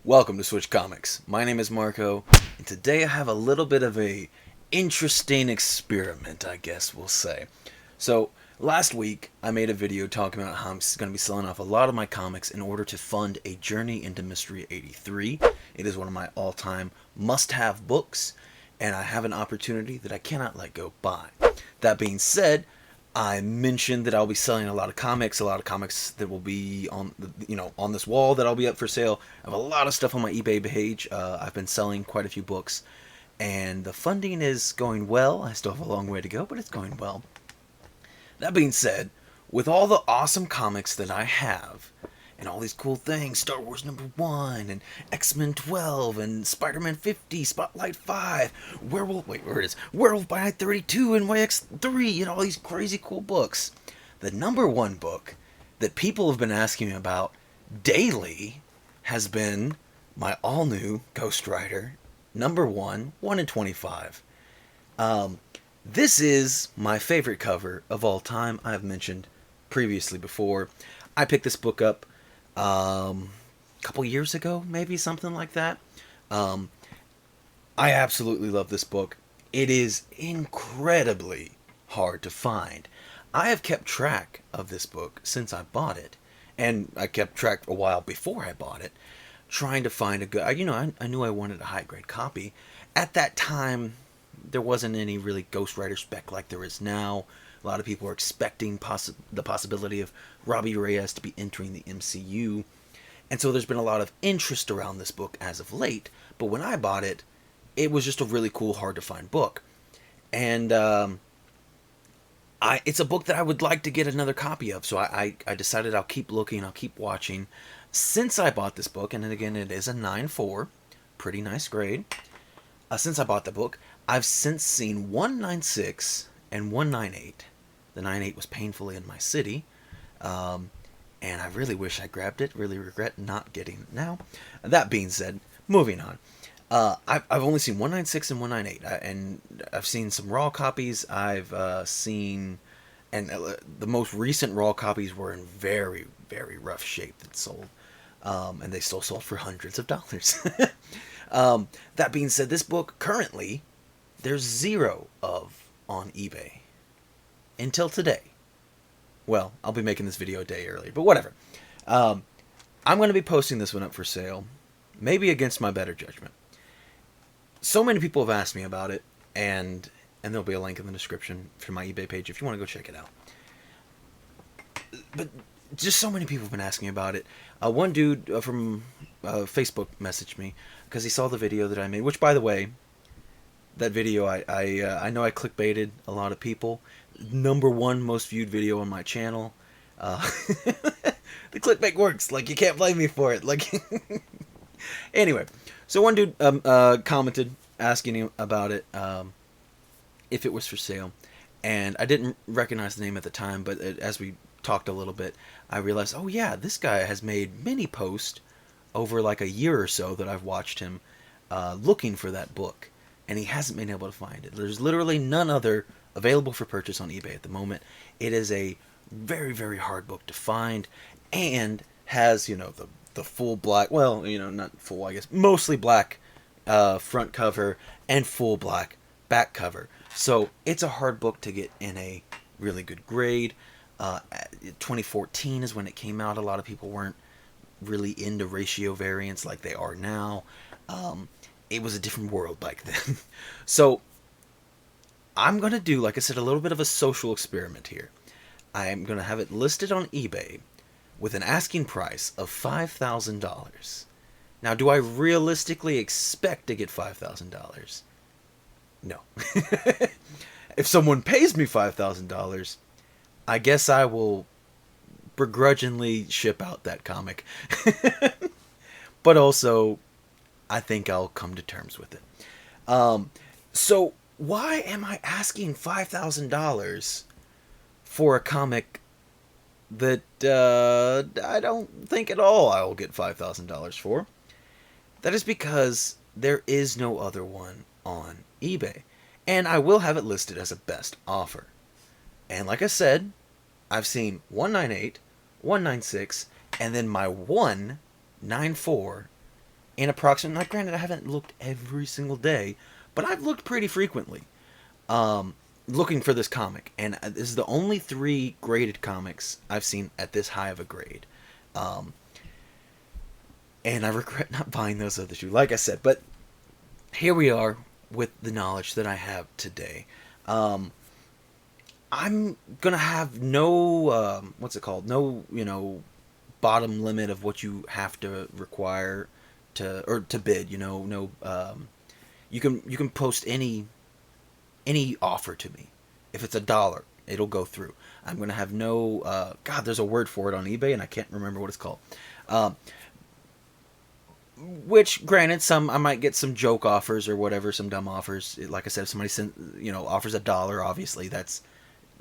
Welcome to Switch Comics. My name is Marco, and today I have a little bit of a interesting experiment, I guess we'll say. So, last week I made a video talking about how I'm going to be selling off a lot of my comics in order to fund A Journey into Mystery 83. It is one of my all-time must-have books, and I have an opportunity that I cannot let go by. That being said, I mentioned that I'll be selling a lot of comics that will be on on this wall that I'll be up for sale. I have a lot of stuff on my eBay page. I've been selling quite a few books, and the funding is going well. I still have a long way to go, but it's going well. That being said, with all the awesome comics that I have, and all these cool things, Star Wars #1, and X-Men 12, and Spider-Man 50, Spotlight 5, Werewolf by Night 32, and YX3, all these crazy cool books. The #1 book that people have been asking me about daily has been my all-new Ghost Rider #1, 1 in 25. This is my favorite cover of all time. I've mentioned previously before. I picked this book up a couple years ago, maybe something like that. I absolutely love this book. It is incredibly hard to find. I have kept track of this book since I bought it, and I kept track a while before I bought it, trying to find a good. I knew I wanted a high grade copy. At that time, there wasn't any really Ghost Rider spec like there is now. A lot of people are expecting the possibility of Robbie Reyes to be entering the MCU. And so there's been a lot of interest around this book as of late. But when I bought it, it was just a really cool, hard-to-find book. And it's a book that I would like to get another copy of. So I decided I'll keep looking, I'll keep watching. Since I bought this book, and then again, it is a 9.4, pretty nice grade. Since I bought the book, I've since seen 196 and 198. The 9.8 was painfully in my city, and I really wish I grabbed it. Really regret not getting it now. That being said, moving on. I've only seen 196 and 198, and I've seen some raw copies. I've seen, and the most recent raw copies were in very, very rough shape that sold, and they still sold for hundreds of dollars. That being said, this book currently, there's 0 of on eBay. Until today. Well, I'll be making this video a day early, but whatever. I'm going to be posting this one up for sale, maybe against my better judgment. So many people have asked me about it, and there'll be a link in the description for my eBay page if you want to go check it out. But just so many people have been asking about it. One dude from Facebook messaged me because he saw the video that I made, which, by the way, that video, I know I clickbaited a lot of people. #1 most viewed video on my channel. The clickbait works. Like, you can't blame me for it. Like, anyway, so one dude commented asking him about it, if it was for sale, and I didn't recognize the name at the time, but as we talked a little bit, I realized, oh yeah, this guy has made many posts over like a year or so that I've watched him looking for that book. And he hasn't been able to find it. There's literally none other available for purchase on eBay at the moment. It is a very, very hard book to find, and has, the full black, well, not full, I guess, mostly black front cover and full black back cover. So it's a hard book to get in a really good grade. 2014 is when it came out. A lot of people weren't really into ratio variants like they are now. It was a different world back then. So I'm going to do, like I said, a little bit of a social experiment here. I'm going to have it listed on eBay with an asking price of $5,000. Now, do I realistically expect to get $5,000? No. If someone pays me $5,000, I guess I will begrudgingly ship out that comic. But also, I think I'll come to terms with it. So why am I asking $5,000 for a comic that I don't think at all I will get $5,000 for? That is because there is no other one on eBay, and I will have it listed as a best offer. And like I said, I've seen 198, 196, and then my 194 in approximate. Now, granted, I haven't looked every single day, but I've looked pretty frequently, looking for this comic. And this is the only 3 graded comics I've seen at this high of a grade. And I regret not buying those other 2, like I said. But here we are with the knowledge that I have today. I'm gonna have no what's it called? No, bottom limit of what you have to require to bid. No. You can post any offer to me. If it's $1, it'll go through. I'm gonna have no. God, there's a word for it on eBay, and I can't remember what it's called. Which, granted, I might get some joke offers or whatever, some dumb offers. Like I said, if somebody offers $1, obviously that's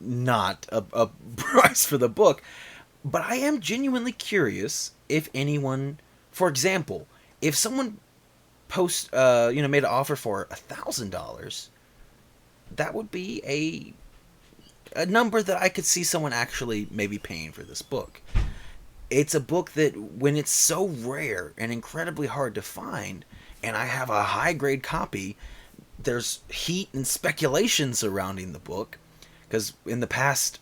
not a price for the book. But I am genuinely curious if anyone, for example, if someone made an offer for $1,000, that would be a number that I could see someone actually maybe paying for this book. It's a book that, when it's so rare and incredibly hard to find, and I have a high grade copy, there's heat and speculation surrounding the book. Because in the past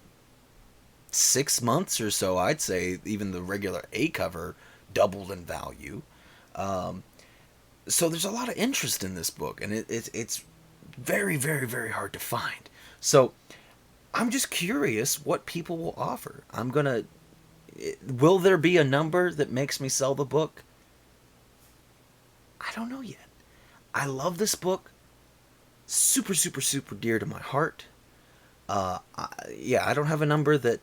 6 months or so, I'd say even the regular A cover doubled in value. So there's a lot of interest in this book, and it's very, very, very hard to find. So I'm just curious what people will offer. Will there be a number that makes me sell the book? I don't know yet. I love this book. Super, super, super dear to my heart. I don't have a number that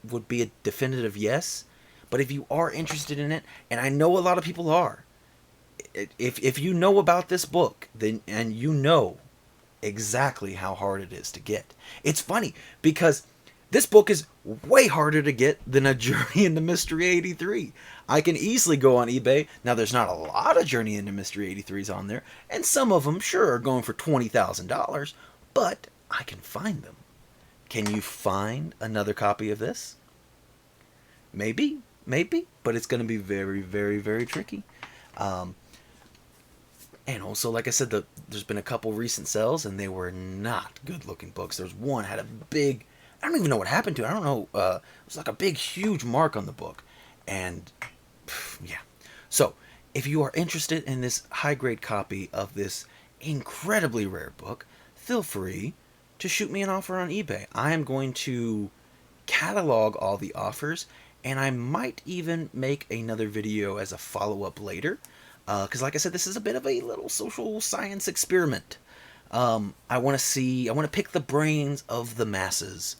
would be a definitive yes, but if you are interested in it, and I know a lot of people are, if you know about this book, and you know exactly how hard it is to get. It's funny because this book is way harder to get than A Journey into Mystery 83. I can easily go on eBay. Now, there's not a lot of Journey into Mystery 83s on there, and some of them, sure, are going for $20,000, but I can find them. Can you find another copy of this? Maybe, but it's going to be very, very, very tricky. And also, like I said, there's been a couple recent sales, and they were not good-looking books. There's one had a big, I don't even know what happened to it. I don't know. It was like a big, huge mark on the book, and yeah. So, if you are interested in this high-grade copy of this incredibly rare book, feel free to shoot me an offer on eBay. I am going to catalog all the offers, and I might even make another video as a follow-up later. Because like I said, this is a bit of a little social science experiment. I want to pick the brains of the masses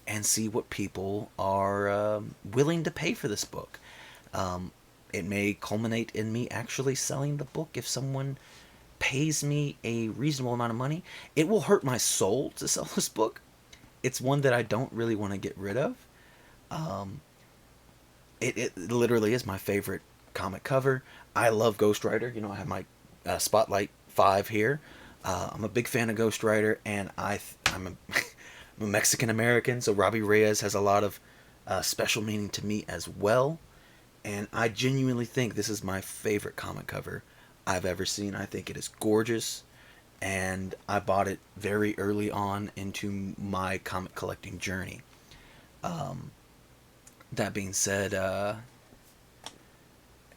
and see what people are willing to pay for this book. It may culminate in me actually selling the book if someone pays me a reasonable amount of money. It will hurt my soul to sell this book. It's one that I don't really want to get rid of. It literally is my favorite comic cover. I love Ghost Rider. I have my Spotlight 5 here. I'm a big fan of Ghost Rider, and I'm a Mexican American, so Robbie Reyes has a lot of special meaning to me as well. And I genuinely think this is my favorite comic cover I've ever seen. I think it is gorgeous, and I bought it very early on into my comic collecting journey. That being said, I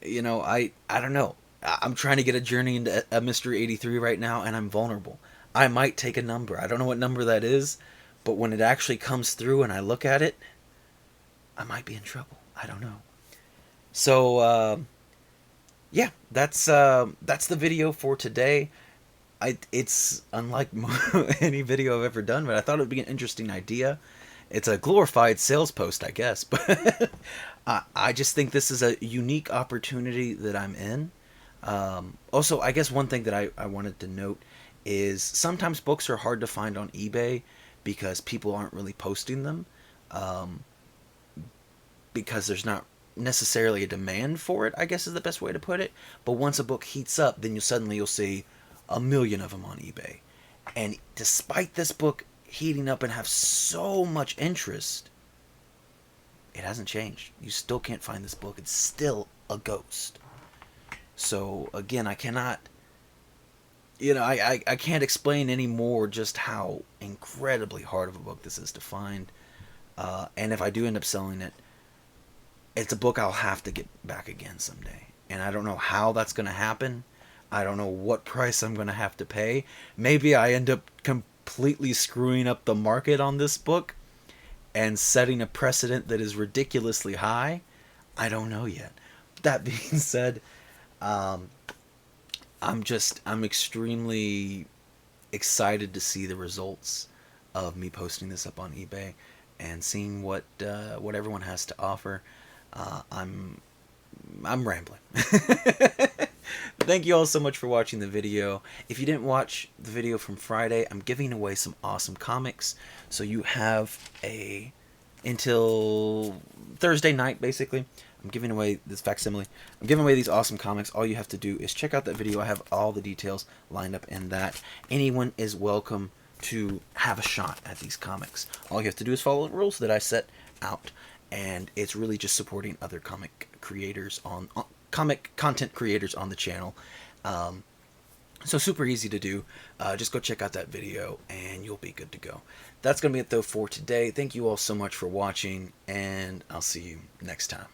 don't know. I'm trying to get a Journey into a Mystery 83 right now, and I'm vulnerable. I might take a number. I don't know what number that is, but when it actually comes through and I look at it, I might be in trouble. I don't know. So, yeah, that's the video for today. It's unlike any video I've ever done, but I thought it would be an interesting idea. It's a glorified sales post, I guess, but I just think this is a unique opportunity that I'm in. Also, I guess one thing that I wanted to note is sometimes books are hard to find on eBay because people aren't really posting them, because there's not necessarily a demand for it, I guess is the best way to put it. But once a book heats up, then you'll see a million of them on eBay. And despite this book heating up and have so much interest, it hasn't changed. You still can't find this book. It's still a ghost. So again, I cannot, I can't explain anymore just how incredibly hard of a book this is to find. And if I do end up selling it, it's a book I'll have to get back again someday. And I don't know how that's going to happen. I don't know what price I'm going to have to pay. Maybe I end up completely screwing up the market on this book and setting a precedent that is ridiculously high. I don't know yet. That being said, I'm extremely excited to see the results of me posting this up on eBay and seeing what everyone has to offer. I'm rambling. Thank you all so much for watching the video. If you didn't watch the video from Friday, I'm giving away some awesome comics. So you have until Thursday night, basically. I'm giving away this facsimile. I'm giving away these awesome comics. All you have to do is check out that video. I have all the details lined up in that. Anyone is welcome to have a shot at these comics. All you have to do is follow the rules that I set out. And it's really just supporting other comic creators comic content creators on the channel. So super easy to do. Just go check out that video and you'll be good to go. That's going to be it though for today. Thank you all so much for watching, and I'll see you next time.